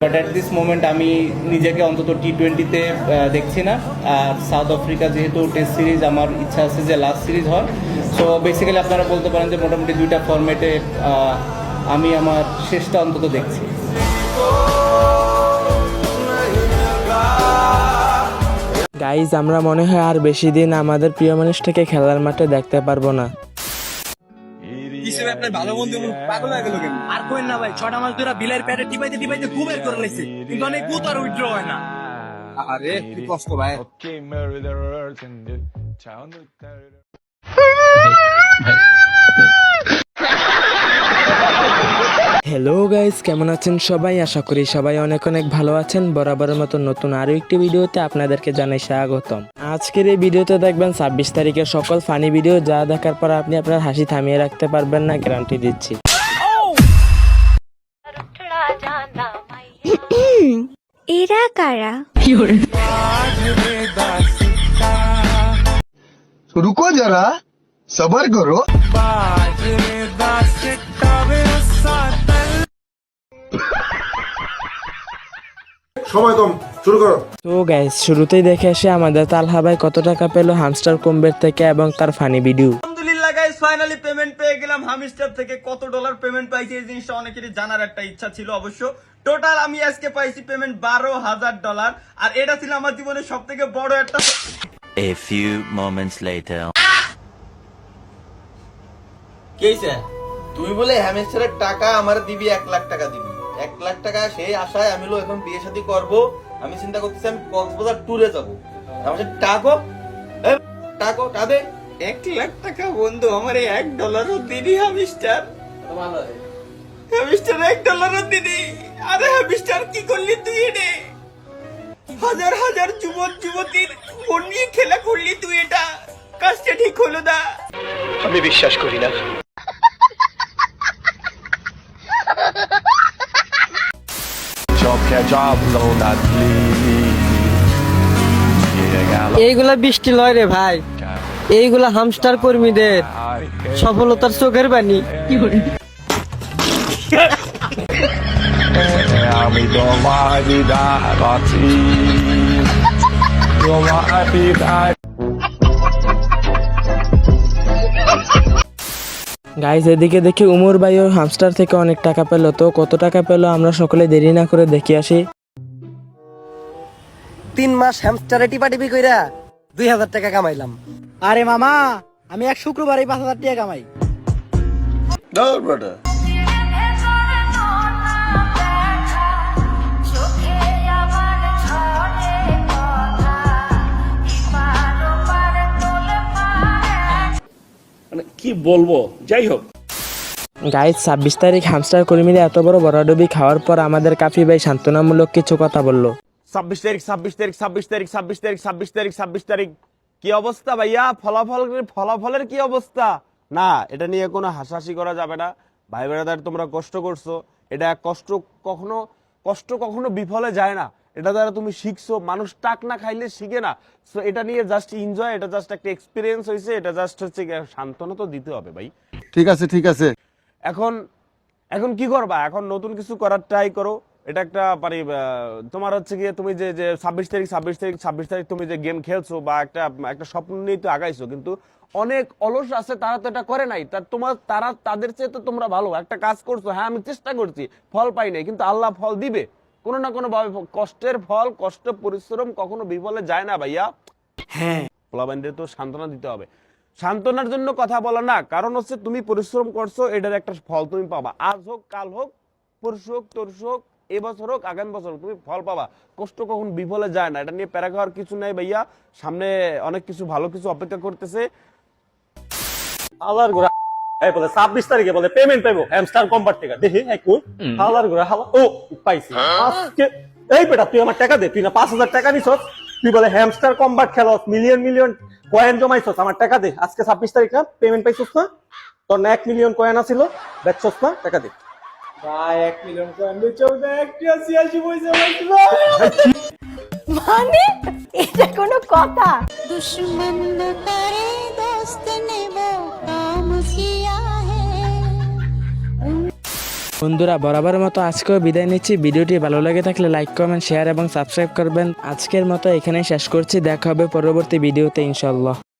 But at this moment আমি নিজেকে অন্তত টি-20-তে দেখছি না। আর সাউথ আফ্রিকা যেহেতু টেস্ট সিরিজ, আমার ইচ্ছা আছে যে লাস্ট সিরিজ হয়। সো বেসিক্যালি আপনারা বলতে পারেন যে মোটামুটি দুইটা ফরম্যাটে আমি আমার শেষটা অন্তত দেখছি। গাইজ, আমরা মনে হয় আর বেশি দিন আমাদের প্রিয় মানুষটাকে খেলার মাঠে দেখতে পারবো না। আপনার ভালো বন্ধু পাগল হয়ে গেল কেন? আর কোয়েন না ভাই, 6টা মাস ধরে বিলের প্যাডে টিপাইতে টিপাইতে খুব বের করে লাইছে, কিন্তু অনেক গুত আর উইথড্র হয় না। আরে কি কষ্ট ভাই। হ্যালো গাইজ, কেমন আছেন সবাই? আশা করি সবাই অনেক অনেক ভালো আছেন। বরাবরের মতো নতুন আরো একটি ভিডিওতে আপনাদেরকে জানাই স্বাগতম। আজকের এই ভিডিওতে দেখবেন 26 তারিখের সকল ফানি ভিডিও, যা দেখার পর আপনি আপনার হাসি থামিয়ে রাখতে পারবেন না, গ্যারান্টি দিচ্ছি। এরা কারা? रुको जरा सबर करो। সময় কম, শুরু করো। তো গাইজ, শুরুতেই দেখে আসি আমাদের তালহা ভাই কত টাকা পেল হামস্টার কম্বের থেকে এবং তার ফানি ভিডিও। আলহামদুলিল্লাহ গাইস, ফাইনালি পেমেন্ট পেয়ে গেলাম হামিস্টার থেকে। কত ডলার পেমেন্ট পাইছি এই জিনিসটা অনেকেরই জানার একটা ইচ্ছা ছিল অবশ্য। টোটাল আমি আজকে পাইছি পেমেন্ট $12,000, আর এটা ছিল আমার জীবনের সবথেকে বড় একটা। A few moments later. কেইছে তুই বলে হ্যামেস্টারের টাকা আমার দিবি, 1 লাখ টাকা দিবি। 1 লাখ টাকা সেই আশায় আমি এখন বিয়ে শাদী করবো। আমি চিন্তা করতেছি আমি কক্সবাজার ট্যুরে যাবো। আমার সাথে টাকো টাকো টাদে 1 লাখ টাকা বন্ধু আমার $1 দিনি হামিস্টার। হামিস্টার $1 দিনি। আরে হামিস্টার কি করলি তুই? রে হাজার হাজার যুবক যুবতীর মন নিয়ে খেলা করলি তুই। এটা কাজটা ঠিক হলো না। আমি বিশ্বাস করি না। এইগুলা বৃষ্টি লয় রে ভাই, এইগুলা হামস্টার কর্মীদের সফলতার চোখের বাণী। আমি তোমারি দাঁড়াচ্ছি, তোমারি গাইজ, এদিকে দেখি উমর ভাইও হামস্টার থেকে অনেক টাকা পেল। তো কত টাকা পেল আমরা সকলে দেরি না করে দেখি আসি। 3 মাস হ্যামস্টারে টিপাটিপি কইরা 2000 টাকা কামাইলাম। আরে মামা, আমি এক শুক্রবারে 5,000 টাকা কামাই। দৌড় বেটা। কি বলবো, যাই হোক। গাইজ, 26 তারিখ হামস্টার কর্মীরা এত বড় বড়াডুবি খাওয়ার পর আমাদের কাফি ভাই সান্ত্বনামূলক কিছু কথা বললো। 26 তারিখ 26 তারিখ 26 তারিখ 26 তারিখ 26 তারিখ 26 তারিখ কি অবস্থা ভাইয়া? ফলাফলের কি অবস্থা? না, এটা নিয়ে কোনো হাসাহাসি করা যাবে না। ভাই ব্রাদার, তোমরা কষ্ট করছো। এটা কষ্ট কখনো বিফলে যায় না। এটা দ্বারা তুমি শিখছো। মানুষ টাক না খাইলে শিখে না। সো এটা নিয়ে জাস্ট এনজয়, এটা জাস্ট একটা এক্সপিরিয়েন্স হয়েছে। এটা জাস্ট হচ্ছে সান্ত্বনা তো দিতে হবে ভাই। ঠিক আছে ঠিক আছে। এখন কি করবা? এখন নতুন কিছু করার ট্রাই করো। এটা একটা মানে তোমার হচ্ছে গিয়ে তুমি যে 26 তারিখ তুমি যে গেম খেলছো বা একটা স্বপ্ন নিয়ে তো আগাইছো, কিন্তু অনেক অলস আছে, তারা তো এটা করে নাই। তাদের চেয়ে তো তোমরা ভালো একটা কাজ করছো। হ্যাঁ, আমি চেষ্টা করছি, ফল পাই নাই, কিন্তু আল্লাহ ফল দিবে কোনো না কোনো ভাবে। কষ্টের ফল, কষ্ট পরিশ্রম কখনো বিফলে যায় না ভাইয়া। হ্যাঁ, পোলাবাইনদের তো সান্ত্বনা দিতে হবে। সান্ত্বনার জন্য কথা বলা না, কারণ হচ্ছে তুমি পরিশ্রম করছো, এটার একটা ফল তুমি পাবা। আজ হোক, কাল হোক, পরশু হোক, তরশু হোক, এবছর হোক, আগামী বছর হোক, তুমি ফল পাবা। কষ্ট কখন বিফলে যায় না, এটা নিয়ে প্যারা খাওয়ার কিছু নাই ভাইয়া। সামনে অনেক কিছু ভালো কিছু অপেক্ষা করতেছে। হালার গোড়া এই বলে 26 তারিখে বলে পেমেন্ট পাইবো হ্যামস্টার কম্বার থেকে। দেখি একটু হালার গোড়া ও পাইছি আজকে। এই বেটা, তুই আমার টাকা দে। তুই না 5,000 টাকা নিছস, তুই বলে হ্যামস্টার কম্বার খেলস, মিলিয়ন মিলিয়ন কয়েন জমাইছস। আমার টাকা দে। আজকে 26 তারিখ না, পেমেন্ট পাইছস না? তোর না 1 মিলিয়ন কয়েন আছিল, দেখছস না? টাকা দে ভাই। 1 মিলিয়ন কয়েন বেচো না, 186 পয়সা পাইছি। মানে এটা কোনো কথা? दुश्मन न करे दोस्त ने वो काम किया है। বন্ধুরা বরাবরের মতো আজকেও বিদায় নিচ্ছি। ভিডিওটি ভালো লাগে থাকলে লাইক কমেন্ট শেয়ার এবং সাবস্ক্রাইব করবেন। আজকের মতো এখানেই শেষ করছি, দেখা হবে পরবর্তী ভিডিওতে ইনশাল্লাহ।